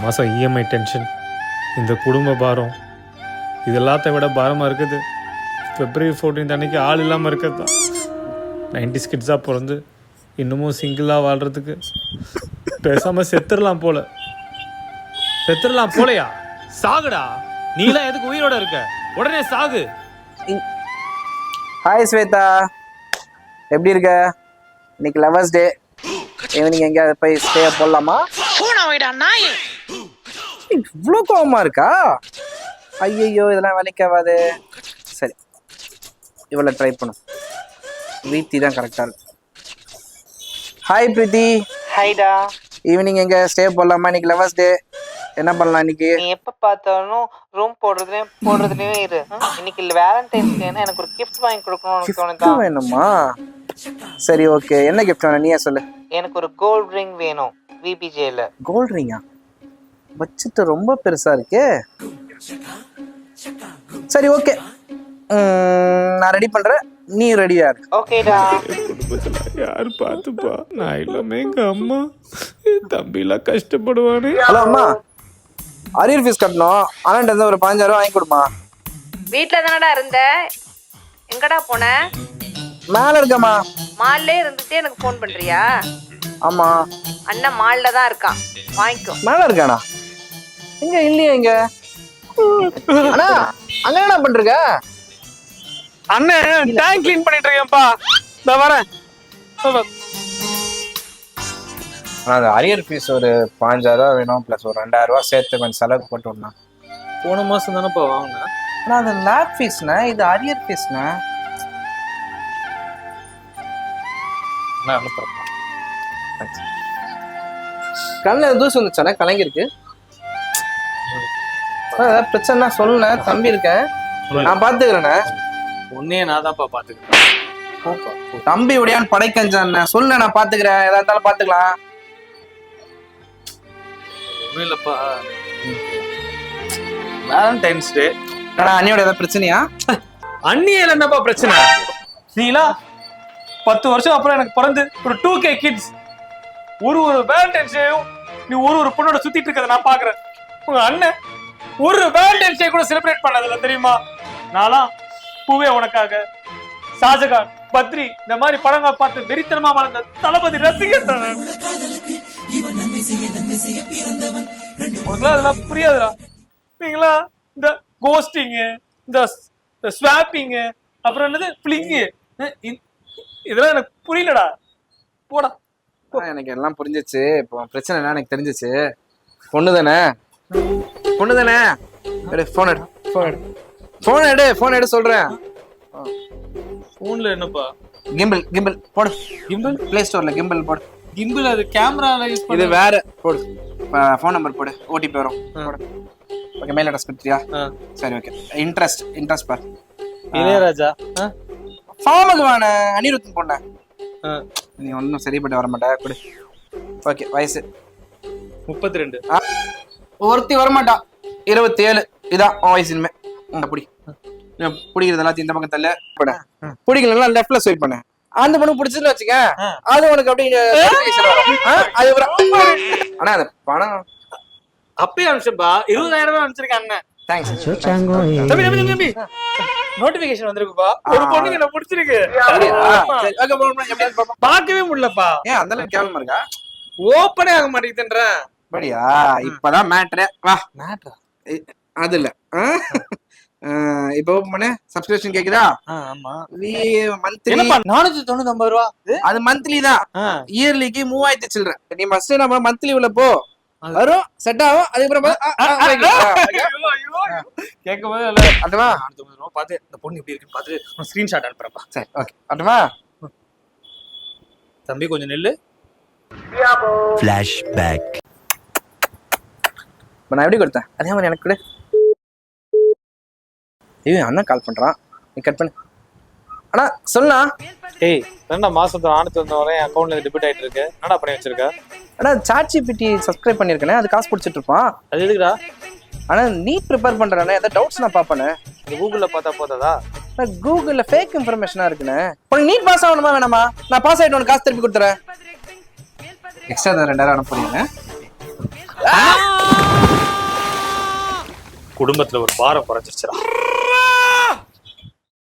மாதம் EMI tension, இந்த குடும்ப பாரம், இது எல்லாத்த விட பாரமாக இருக்குது February 14 அன்னைக்கு ஆள் இல்லாமல் இருக்கிறது தான். 90s கிட்ஸாக பிறந்து இன்னமும் சிங்கிளாக வாழ்கிறதுக்கு பேசாமல் செத்துடலாம் போலையா? சாகுடா, நீலாம் எதுக்கு உயிரோட இருக்க? உடனே சாகு. ஹாய் ஸ்வேதா, எப்படி இருக்க? இன்னைக்கு லவர்ஸ் டே, ஈவினிங் எங்கேயாவது போய் ஸ்டே போடலாமா? இவ்வளோ கோவமா இருக்கா? ஐயோ, இதெல்லாம் வேலைக்காவாது. சரி, இவ்வளோ ட்ரை பண்ணும். பிரீத்தி தான் கரெக்டாக இருக்கு. ஹாய் பிரீத்தி. ஹைடா. ஈவினிங் எங்க ஸ்டே போடலாமா? இன்னைக்கு லவர்ஸ் டே, என்ன பண்ணலாம் இன்னைக்கு? நீ எப்ப பார்த்தாலும் ரூம் போடுறதுலயே இரு. இன்னைக்கு வேலண்டைன்ஸ் டேனா எனக்கு ஒரு கிஃப்ட் வாங்கி கொடுக்கணும்னு தோணுதா? வேணுமா? சரி, ஓகே. என்ன கிஃப்ட் வேணும் நீயே சொல்லு. எனக்கு ஒரு கோல்ட் ரிங் வேணும் விபிஜேல. கோல்ட் ரிங்கா? பட்ஜெட் ரொம்ப பெருசா இருக்கே. சரி, ஓகே, நான் ரெடி பண்றேன், நீ ரெடியா இரு. ஓகேடா. யாரு பார்த்துப்பா? நான் இல்லாம எங்க அம்மா தம்பிலாம் கஷ்டப்படுவானே. ஹலோ அம்மா, அரியர் ஃபீஸ் கட்டணும். அண்ணன் ஒரு 15,000 வாங்கி கொடுமா. வீட்டில் தானடா இருந்த, எங்கடா போன? மேல இருக்கம்மா. மால்லே இருந்துட்டு எனக்கு ஃபோன் பண்றியா? ஆமா, அண்ணன் மால்ல தான் இருக்கான், வாங்கிக்கோ. மேல இருக்கானா? எங்க இல்லையா? இங்க அண்ணா, அங்க என்ன பண்றீங்க? அண்ணன் டேங்க் க்ளீன் பண்ணிட்டு இருக்கேன்ப்பா. நான் வரேன். அந்த அரியர் ஃபீஸ் ஒரு 15,000 வேணும், பிளஸ் ஒரு 2,000 சேர்த்து கொஞ்சம் செலவு போட்டு விடணும். போன மாசம் தானேப்பா வாங்கினேன். ஆனால் அது லேப் ஃபீஸ்ண்ணா, இது அரியர் ஃபீஸ்ண்ணா. கண்ணில் தூசி வந்துச்சானே, கலங்கிருக்கு. ஏதாவது பிரச்சனை சொல்லுண்ணே, தம்பி இருக்கேன், நான் பார்த்துக்கிறேண்ணே. உன்னையே நான் தான்ப்பா பார்த்துக்கிறேன். தம்பி உடையான்னு படைக்கஞ்சாண்ணே, சொல்லு, நான் பார்த்துக்கிறேன், எதா இருந்தாலும் பார்த்துக்கலாம். ஒன்றும் இல்லைப்பா, வேலண்டைன்ஸ் டே. அண்ணியோட ஏதாவது பிரச்சனையா? அண்ணியில என்னப்பா பிரச்சனை? நீலா 10 வருஷம் அப்புறம் எனக்கு பிறந்து ஒரு 2K கிட்ஸ், ஒரு வேலண்டைன்ஸ் டேயும் நீ ஒரு பொண்ணோட சுத்திட்டு இருக்கிறத நான் பாக்குறேன். உங்க அண்ணன் ஒரு வேலண்டைன்ஸ் டே கூட செலிப்ரேட் பண்ணதில்ல தெரியுமா? நான்லாம் பூவே உனக்காக, ஷாஜகான், பத்ரி இந்த மாதிரி படங்கள் பார்த்து வெறித்தனமா வளர்ந்த தளபதி ரசிகர். அதெல்லாம் புரியாதுடா. நீங்களா இந்த கோஸ்டிங்கு, இந்த ஸ்வாப்பிங்கு, அப்புறம் என்னது பிளிங்கு, இதெல்லாம் எனக்கு புரியலடா. போடா. எனக்கு எல்லாம் புரிஞ்சிச்சு. இப்போ பிரச்சனை என்ன எனக்கு தெரிஞ்சிச்சு. பொண்ணு தானே எடு, ஃபோன் எடு சொல்றேன். போன்ல என்னப்பா? கிம்பிள் போடு. கிம்பிள் பிளே ஸ்டோர்ல கிம்பிள் போடு. கிம்பிள் அது கேமரால யூஸ் இது வேற. போடு, ஃபோன் நம்பர் போடு, ஓடிபி வரும். போடு. ஓகே, மெயில் அட்ரஸ் கொடுத்தியா? சரி, ஓகே. இன்ட்ரெஸ்ட் பார். இளையராஜா ஃபார்முக்கு வாண அனிருத்தன் பொண்ண. நீ ஒன்றும் சரிப்பட்டு வர மாட்டா. கொடு. ஓகே, வயசு 32. ஒருத்தி வரமாட்டா, 27. இதான் வயசு. இனிமே புடி, பிடிக்கிறது எல்லாத்தையும் இந்த பக்கம் தள்ள போட. பிடிக்கலாம் லெஃப்ட்ல ஸ்வைப் பண்ண. அந்த பொண்ணு பிடிச்சதுன்னு வச்சுக்க, அது உனக்கு அப்படியே. ஆனா அந்த பணம் அப்பயே அனுப்பிச்சப்பா. 20,000 ரூபாய் அனுப்பிச்சிருக்கேன் அண்ணன். தேங்க்ஸ். தம்பி நோட்டிபிகேஷன் வந்திருக்குப்பா. ஒரு பொண்ணுக்கு என்ன பிடிச்சிருக்கு. பார்க்கவே முடியலப்பா. ஏன் அந்த அளவுக்கு கேவலமா இருக்கா? ஓப்பனே ஆக மாட்டேங்குதுன்றேன். அப்படியா? இப்பதான் மேட்ரு. வா, மேட்ரா அது இல்ல. இப்ப ஓபன் பண்ணு. சப்ஸ்கிரிப்ஷன் கேக்குதா? ஆமா. மந்த்லி 499 ரூபா. அது மந்த்லி தான். இயர்லிக்கு 3000 சில்ற. நீ ஃபர்ஸ்ட் நம்ம மந்த்லி உள்ள போ, வரும் செட் ஆகும். அதுக்கப்புறம் கேட்கும்போது அதுவா 499 ரூபா பார்த்து இந்த பொண்ணு எப்படி இருக்குன்னு பார்த்து ஸ்கிரீன்ஷாட் அனுப்புறப்பா. சரி, ஓகே. அதுவா தம்பி கொஞ்சம் நெல்லு. ஃபிளாஷ்பேக். நான் எப்படி கொடுத்தேன் அதே மாதிரி எனக்கு கூட. ஐயோ, அண்ணா கால் பண்றான், நீ கட் பண்ணு. அண்ணா சொல்லா. ஏய், 2 மாசத்துல 499 என் அக்கௌண்ட்ல இருந்து டெபிட் ஆயிட்டு இருக்கு. என்னடா பண்ணி வச்சிருக்க? அண்ணா ChatGPT சப்ஸ்கிரைப் பண்ணிருக்கேனே, அது காசு பிடிச்சிட்டு இருப்பான். அது எதுக்குடா? ஆனா நீ ப்ரிப்பேர் பண்றானே, ஏதாவது டவுட்ஸ் நான் பாப்பேனே. கூகுள்ல பார்த்தா போதாதா? கூகுள்ல ஃபேக் இன்ஃபர்மேஷனா இருக்குனே. உனக்கு நீட் பாஸ் ஆகணுமா வேணாமா? நான் பாஸ் ஆயிட்டு உனக்கு காசு திருப்பி கொடுத்துறேன். எக்ஸ்ட்ரா 2,000 அனுப்புறீங்க. குடும்பத்துல ஒரு பாரம் குறைஞ்சிருச்சுடா.